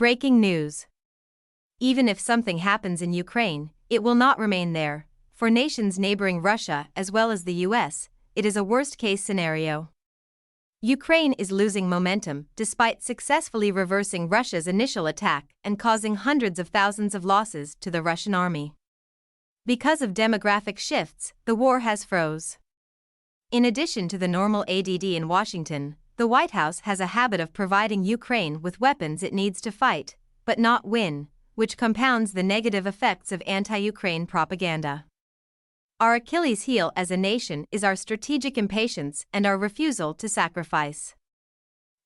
Breaking news. Even if something happens in Ukraine, it will not remain there. For nations neighboring Russia as well as the US, it is a worst-case scenario. Ukraine is losing momentum despite successfully reversing Russia's initial attack and causing hundreds of thousands of losses to the Russian army. Because of demographic shifts, the war has froze. In addition to the normal ADD in Washington, the White House has a habit of providing Ukraine with weapons it needs to fight, but not win, which compounds the negative effects of anti-Ukraine propaganda. Our Achilles heel as a nation is our strategic impatience and our refusal to sacrifice.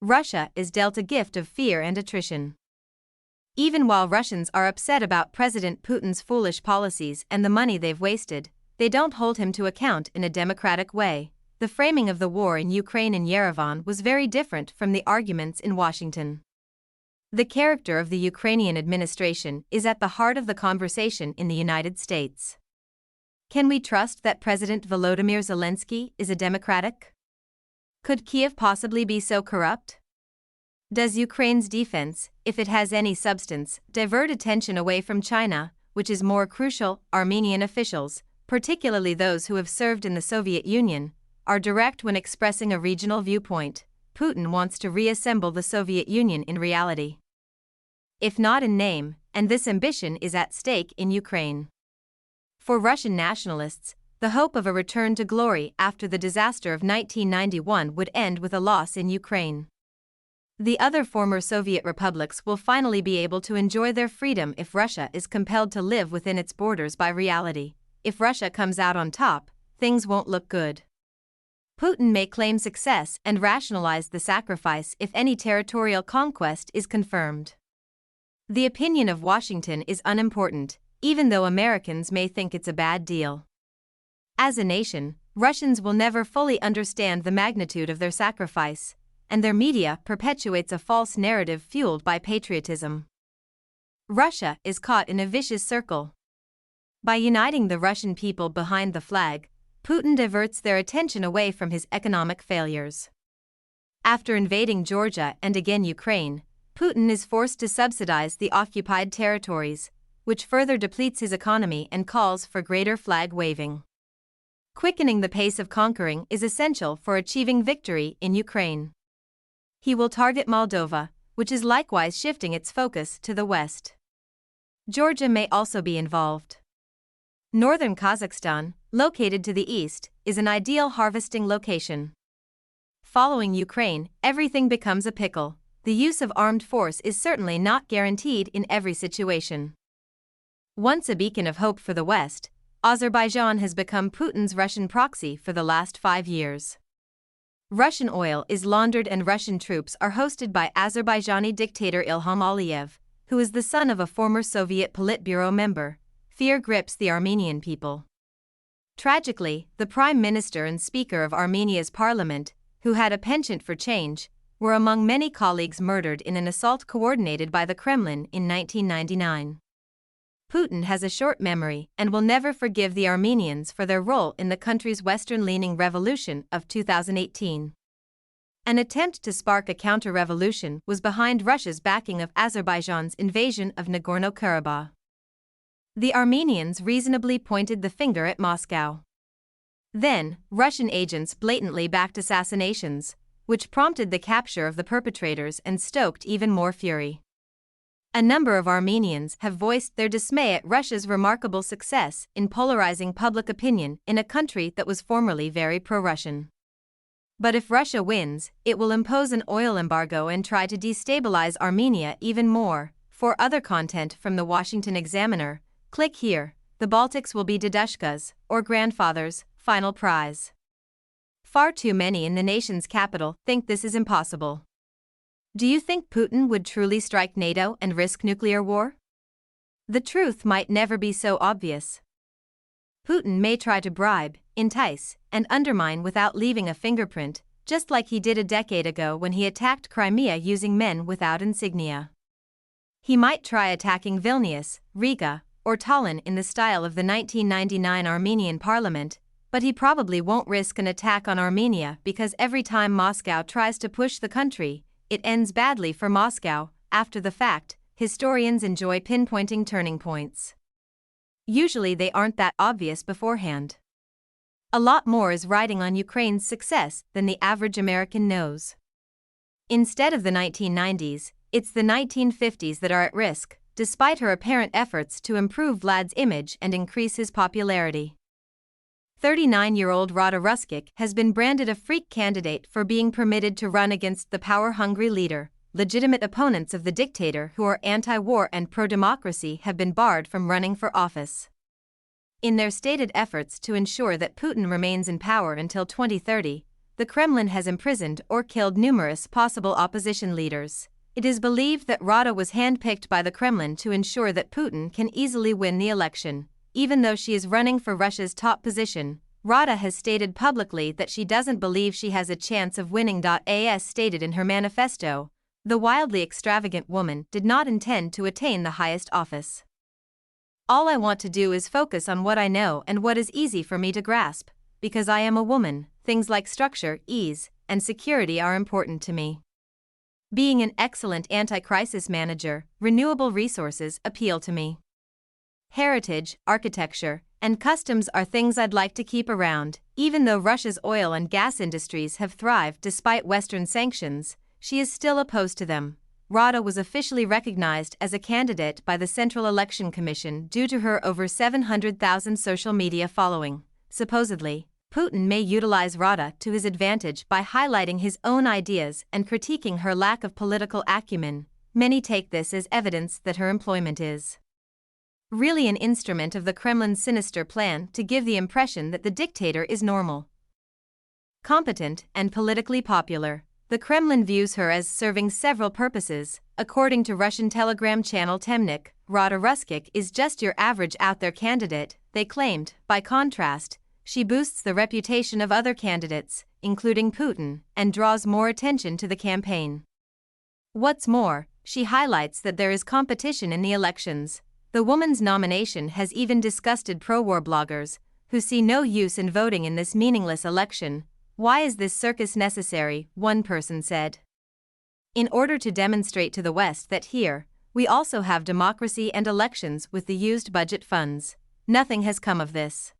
Russia is dealt a gift of fear and attrition. Even while Russians are upset about President Putin's foolish policies and the money they've wasted, they don't hold him to account in a democratic way. The framing of the war in Ukraine in Yerevan was very different from the arguments in Washington. The character of the Ukrainian administration is at the heart of the conversation in the United States. Can we trust that President Volodymyr Zelensky is a democratic? Could Kiev possibly be so corrupt? Does Ukraine's defense, if it has any substance, divert attention away from China, which is more crucial? Armenian officials, particularly those who have served in the Soviet Union, are direct when expressing a regional viewpoint. Putin wants to reassemble the Soviet Union in reality, if not in name, and this ambition is at stake in Ukraine. For Russian nationalists, the hope of a return to glory after the disaster of 1991 would end with a loss in Ukraine. The other former Soviet republics will finally be able to enjoy their freedom if Russia is compelled to live within its borders by reality. If Russia comes out on top, things won't look good. Putin may claim success and rationalize the sacrifice if any territorial conquest is confirmed. The opinion of Washington is unimportant, even though Americans may think it's a bad deal. As a nation, Russians will never fully understand the magnitude of their sacrifice, and their media perpetuates a false narrative fueled by patriotism. Russia is caught in a vicious circle. By uniting the Russian people behind the flag, Putin diverts their attention away from his economic failures. After invading Georgia and again Ukraine, Putin is forced to subsidize the occupied territories, which further depletes his economy and calls for greater flag waving. Quickening the pace of conquering is essential for achieving victory in Ukraine. He will target Moldova, which is likewise shifting its focus to the west. Georgia may also be involved. Northern Kazakhstan, located to the east, is an ideal harvesting location. Following Ukraine, everything becomes a pickle. The use of armed force is certainly not guaranteed in every situation. Once a beacon of hope for the West, Azerbaijan has become Putin's Russian proxy for the last 5 years. Russian oil is laundered and Russian troops are hosted by Azerbaijani dictator Ilham Aliyev, who is the son of a former Soviet Politburo member. Fear grips the Armenian people. Tragically, the Prime Minister and Speaker of Armenia's parliament, who had a penchant for change, were among many colleagues murdered in an assault coordinated by the Kremlin in 1999. Putin has a short memory and will never forgive the Armenians for their role in the country's western-leaning revolution of 2018. An attempt to spark a counter-revolution was behind Russia's backing of Azerbaijan's invasion of Nagorno-Karabakh. The Armenians reasonably pointed the finger at Moscow. Then, Russian agents blatantly backed assassinations, which prompted the capture of the perpetrators and stoked even more fury. A number of Armenians have voiced their dismay at Russia's remarkable success in polarizing public opinion in a country that was formerly very pro-Russian. But if Russia wins, it will impose an oil embargo and try to destabilize Armenia even more. For other content from the Washington Examiner, click here. The Baltics will be Dedushka's, or grandfather's, final prize. Far too many in the nation's capital think this is impossible. Do you think Putin would truly strike NATO and risk nuclear war? The truth might never be so obvious. Putin may try to bribe, entice, and undermine without leaving a fingerprint, just like he did a decade ago when he attacked Crimea using men without insignia. He might try attacking Vilnius, Riga, or Tallinn in the style of the 1999 Armenian parliament, but he probably won't risk an attack on Armenia because every time Moscow tries to push the country, it ends badly for Moscow. After the fact, historians enjoy pinpointing turning points. Usually they aren't that obvious beforehand. A lot more is riding on Ukraine's success than the average American knows. Instead of the 1990s, it's the 1950s that are at risk, despite her apparent efforts to improve Vlad's image and increase his popularity. 39-year-old Rada Ruskic has been branded a freak candidate for being permitted to run against the power-hungry leader. Legitimate opponents of the dictator who are anti-war and pro-democracy have been barred from running for office. In their stated efforts to ensure that Putin remains in power until 2030, the Kremlin has imprisoned or killed numerous possible opposition leaders. It is believed that Rada was handpicked by the Kremlin to ensure that Putin can easily win the election. Even though she is running for Russia's top position, Rada has stated publicly that she doesn't believe she has a chance of winning. As stated in her manifesto, the wildly extravagant woman did not intend to attain the highest office. All I want to do is focus on what I know and what is easy for me to grasp. Because I am a woman, things like structure, ease, and security are important to me. Being an excellent anti-crisis manager, renewable resources appeal to me. Heritage, architecture, and customs are things I'd like to keep around. Even though Russia's oil and gas industries have thrived despite Western sanctions, she is still opposed to them. Rada was officially recognized as a candidate by the Central Election Commission due to her over 700,000 social media following. Supposedly, Putin may utilize Rada to his advantage by highlighting his own ideas and critiquing her lack of political acumen. Many take this as evidence that her employment is really an instrument of the Kremlin's sinister plan to give the impression that the dictator is normal, competent, and politically popular. The Kremlin views her as serving several purposes. According to Russian Telegram channel Temnik, Rada Ruskic is just your average out-there candidate, they claimed. By contrast, she boosts the reputation of other candidates, including Putin, and draws more attention to the campaign. What's more, she highlights that there is competition in the elections. The woman's nomination has even disgusted pro-war bloggers, who see no use in voting in this meaningless election. Why is this circus necessary? One person said. In order to demonstrate to the West that here, we also have democracy and elections with the used budget funds. Nothing has come of this.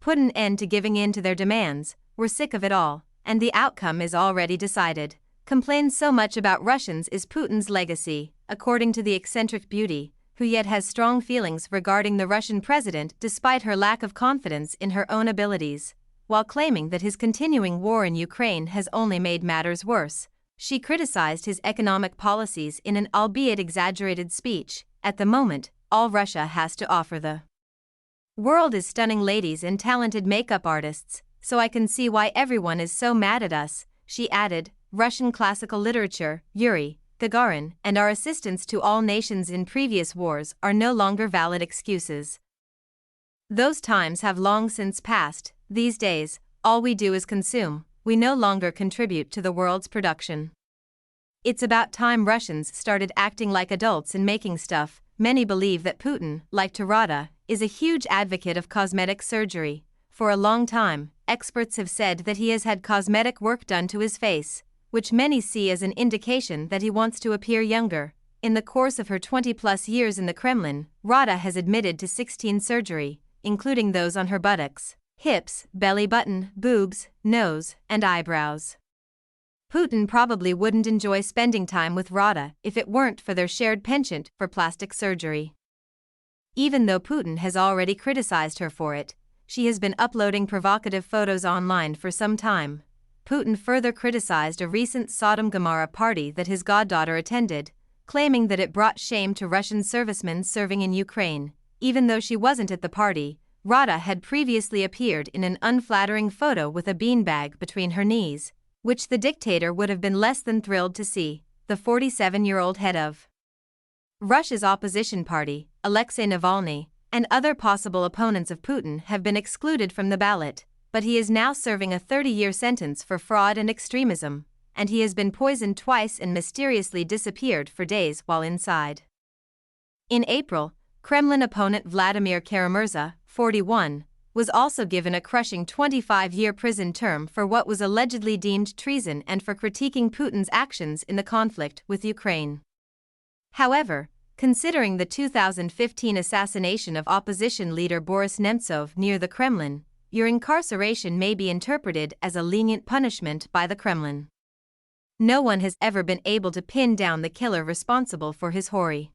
Put an end to giving in to their demands, we're sick of it all, and the outcome is already decided. Complain so much about Russians is Putin's legacy, according to the eccentric beauty, who yet has strong feelings regarding the Russian president despite her lack of confidence in her own abilities. While claiming that his continuing war in Ukraine has only made matters worse, she criticized his economic policies in an albeit exaggerated speech. At the moment, all Russia has to offer the world is stunning ladies and talented makeup artists, so I can see why everyone is so mad at us, she added. Russian classical literature, Yuri Gagarin, and our assistance to all nations in previous wars are no longer valid excuses. Those times have long since passed. These days, all we do is consume, we no longer contribute to the world's production. It's about time Russians started acting like adults and making stuff. Many believe that Putin, like Rada, is a huge advocate of cosmetic surgery. For a long time, experts have said that he has had cosmetic work done to his face, which many see as an indication that he wants to appear younger. In the course of her 20-plus years in the Kremlin, Rada has admitted to 16 surgery, including those on her buttocks, hips, belly button, boobs, nose, and eyebrows. Putin probably wouldn't enjoy spending time with Rada if it weren't for their shared penchant for plastic surgery. Even though Putin has already criticized her for it, she has been uploading provocative photos online for some time. Putin further criticized a recent Sodom Gomorrah party that his goddaughter attended, claiming that it brought shame to Russian servicemen serving in Ukraine. Even though she wasn't at the party, Rada had previously appeared in an unflattering photo with a beanbag between her knees, which the dictator would have been less than thrilled to see. The 47-year-old head of Russia's opposition party, Alexei Navalny, and other possible opponents of Putin have been excluded from the ballot, but he is now serving a 30-year sentence for fraud and extremism, and he has been poisoned twice and mysteriously disappeared for days while inside. In April, Kremlin opponent Vladimir Kara-Murza, 41, was also given a crushing 25-year prison term for what was allegedly deemed treason and for critiquing Putin's actions in the conflict with Ukraine. However, considering the 2015 assassination of opposition leader Boris Nemtsov near the Kremlin, your incarceration may be interpreted as a lenient punishment by the Kremlin. No one has ever been able to pin down the killer responsible for his hoary